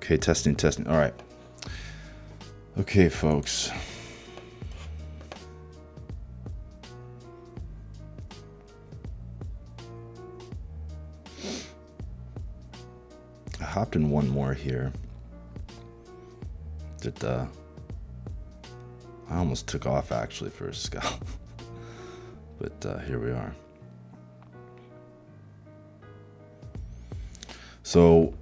Okay, testing. All right. Okay, folks. I hopped in one more here. That I almost took off actually for a scalp, but here we are. So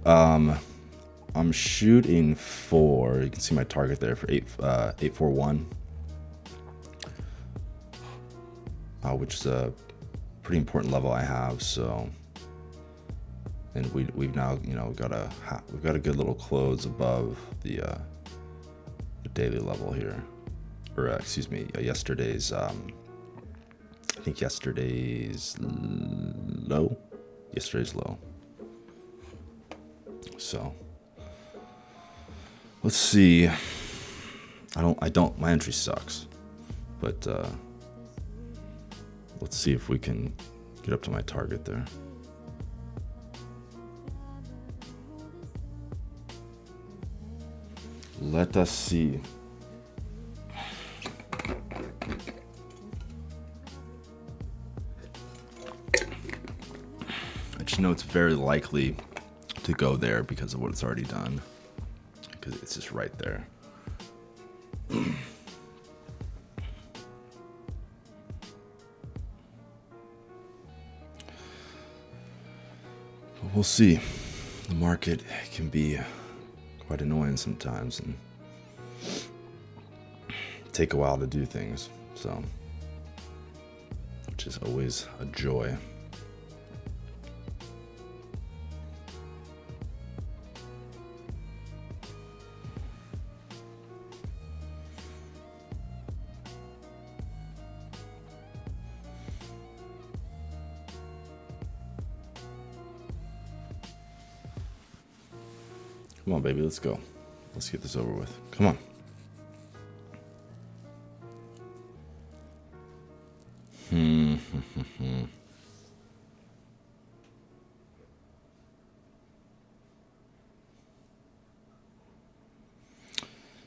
I'm shooting for, you can see my target there for 841, which is a pretty important level I have. So, and we've now got a good little close above the daily level here, or excuse me, yesterday's. I think yesterday's low. So let's see. My entry sucks, but let's see if we can get up to my target there. Let us see. I just know it's very likely to go there because of what it's already done, because it's just right there. But we'll see. The market can be quite annoying sometimes and take a while to do things, so, which is always a joy. Come on, baby, let's go. Let's get this over with. Come on.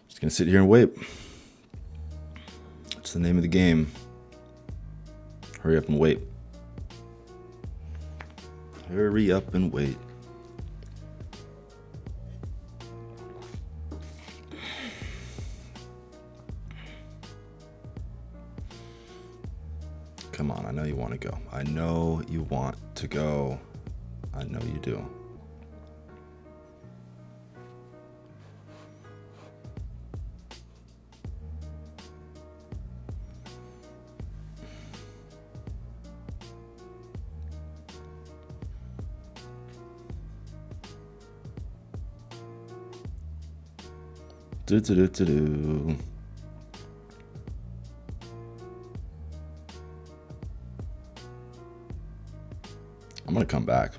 Just gonna sit here and wait. It's the name of the game. Hurry up and wait. Hurry up and wait. Come on, I know you want to go. I know you want to go. I know you do. Do. I'm gonna come back.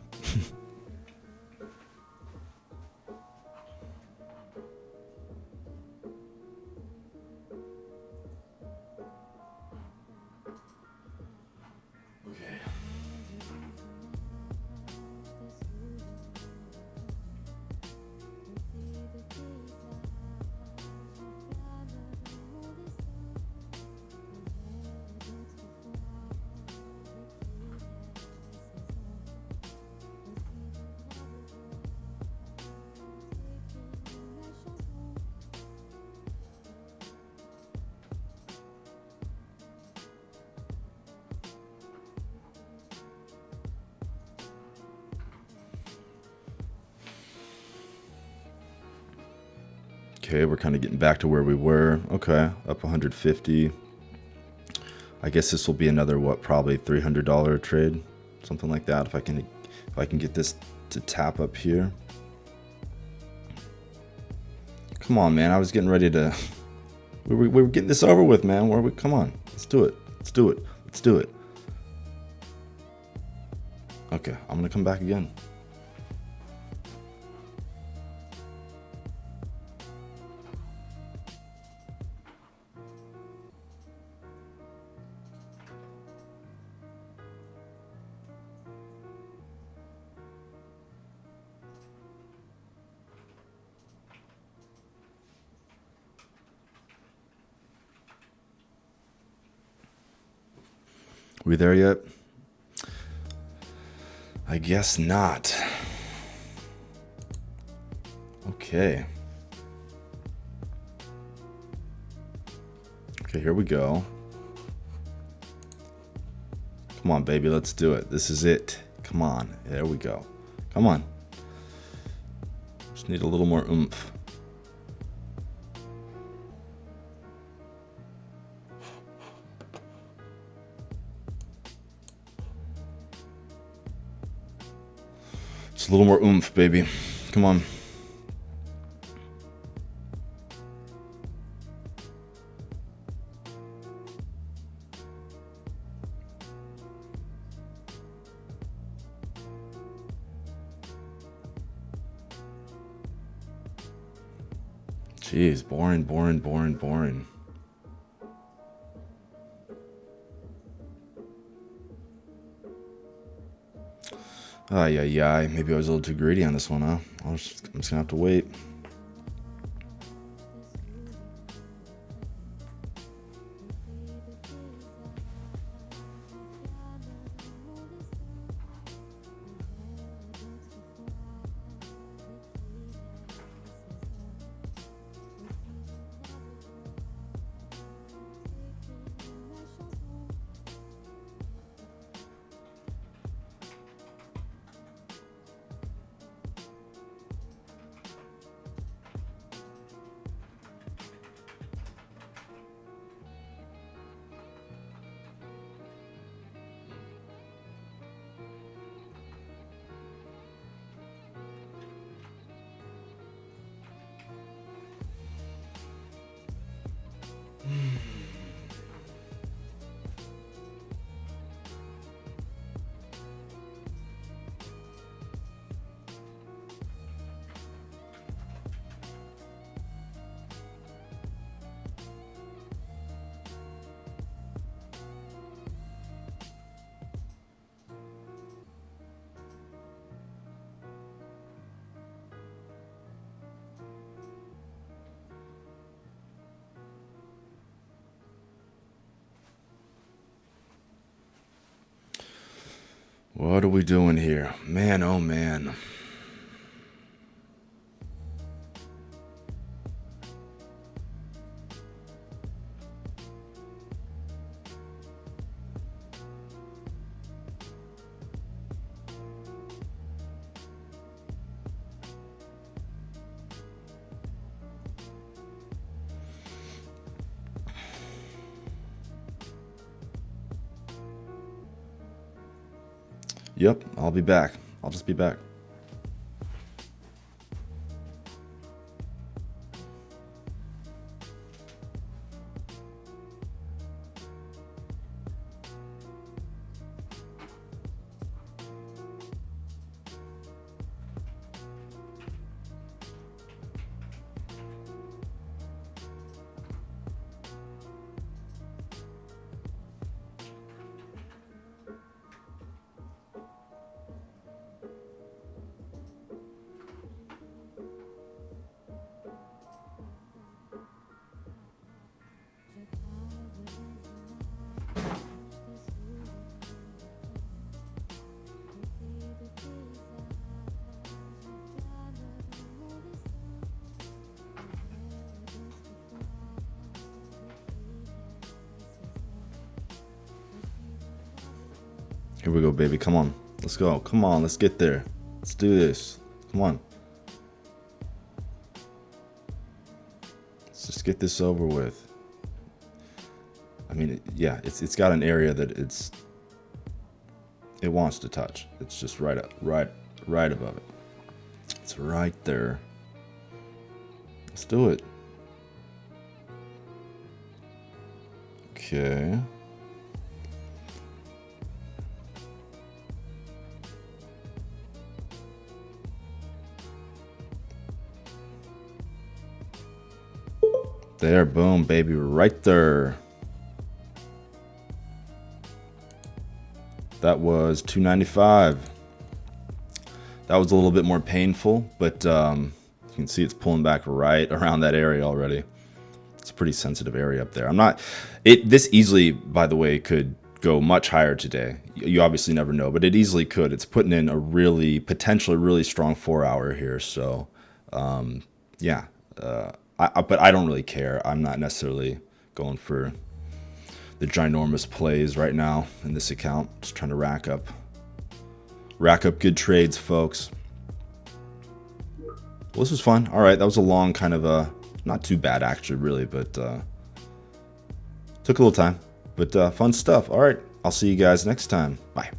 Okay, we're kind of getting back to where we were. Okay, up 150. I guess this will be another probably $300 trade, something like that. If I can get this to tap up here. Come on, man. I was getting ready to. We were getting this over with, man. Come on, let's do it. Let's do it. Okay, I'm gonna come back again. We there yet? I guess not. Okay. Okay, here we go. Come on, baby, let's do it. This is it. Come on. There we go. Come on. Just need a little more oomph. Just a little more oomph, baby. Come on. Jeez, boring, boring, boring, boring. Ay, ay, ay. Maybe I was a little too greedy on this one, huh? I'm just gonna have to wait. What are we doing here? Man, oh man. Yep, I'll be back. I'll just be back. Here we go, baby. Come on. Let's go. Come on. Let's get there. Let's do this. Come on. Let's just get this over with. I mean, yeah, it's got an area that it wants to touch. It's just right above it. It's right there. Let's do it. Okay. There, boom, baby, right there. That was 295. That was a little bit more painful, but you can see it's pulling back right around that area already. It's a pretty sensitive area up there. This easily, by the way, could go much higher today. You obviously never know, but it easily could. It's putting in a really potentially really strong 4-hour here. So yeah, but I don't really care. I'm not necessarily going for the ginormous plays right now in this account. Just trying to rack up good trades, folks. Well, this was fun. All right, that was a long kind of not too bad actually, really, but took a little time. But fun stuff. All right, I'll see you guys next time. Bye.